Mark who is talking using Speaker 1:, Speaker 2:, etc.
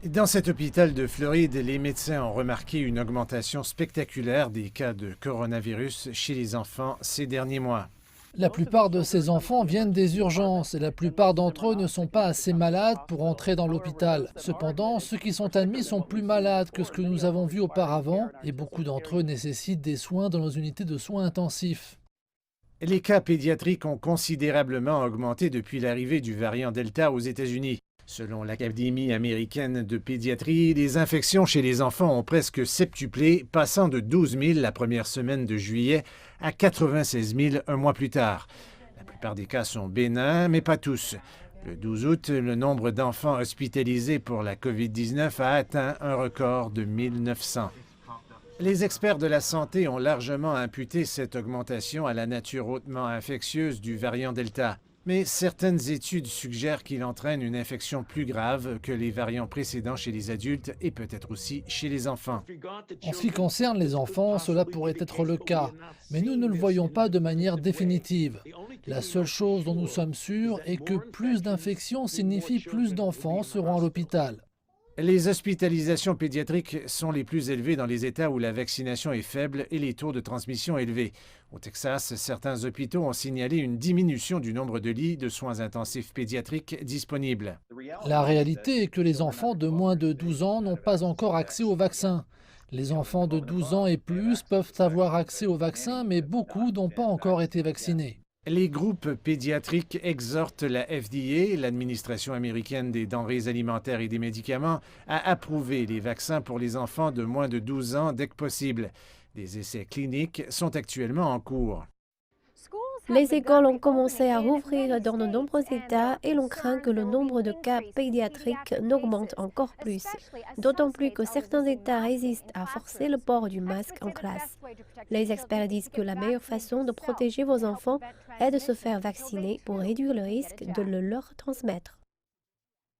Speaker 1: Dans cet hôpital de Floride, les médecins ont remarqué une augmentation spectaculaire des cas de coronavirus chez les enfants ces derniers mois.
Speaker 2: La plupart de ces enfants viennent des urgences et la plupart d'entre eux ne sont pas assez malades pour entrer dans l'hôpital. Cependant, ceux qui sont admis sont plus malades que ce que nous avons vu auparavant et beaucoup d'entre eux nécessitent des soins dans nos unités de soins intensifs.
Speaker 1: Les cas pédiatriques ont considérablement augmenté depuis l'arrivée du variant Delta aux États-Unis. Selon l'Académie américaine de pédiatrie, les infections chez les enfants ont presque septuplé, passant de 12 000 la première semaine de juillet à 96 000 un mois plus tard. La plupart des cas sont bénins, mais pas tous. Le 12 août, le nombre d'enfants hospitalisés pour la COVID-19 a atteint un record de 1900. Les experts de la santé ont largement imputé cette augmentation à la nature hautement infectieuse du variant Delta. Mais certaines études suggèrent qu'il entraîne une infection plus grave que les variants précédents chez les adultes et peut-être aussi chez les enfants.
Speaker 2: En ce qui concerne les enfants, cela pourrait être le cas, mais nous ne le voyons pas de manière définitive. La seule chose dont nous sommes sûrs est que plus d'infections signifie plus d'enfants seront à l'hôpital.
Speaker 1: Les hospitalisations pédiatriques sont les plus élevées dans les États où la vaccination est faible et les taux de transmission élevés. Au Texas, certains hôpitaux ont signalé une diminution du nombre de lits de soins intensifs pédiatriques disponibles.
Speaker 2: La réalité est que les enfants de moins de 12 ans n'ont pas encore accès au vaccin. Les enfants de 12 ans et plus peuvent avoir accès au vaccin, mais beaucoup n'ont pas encore été vaccinés.
Speaker 1: Les groupes pédiatriques exhortent la FDA, l'administration américaine des denrées alimentaires et des médicaments, à approuver les vaccins pour les enfants de moins de 12 ans dès que possible. Des essais cliniques sont actuellement en cours.
Speaker 3: Les écoles ont commencé à rouvrir dans de nombreux États et l'on craint que le nombre de cas pédiatriques n'augmente encore plus, d'autant plus que certains États résistent à forcer le port du masque en classe. Les experts disent que la meilleure façon de protéger vos enfants est de se faire vacciner pour réduire le risque de le leur transmettre.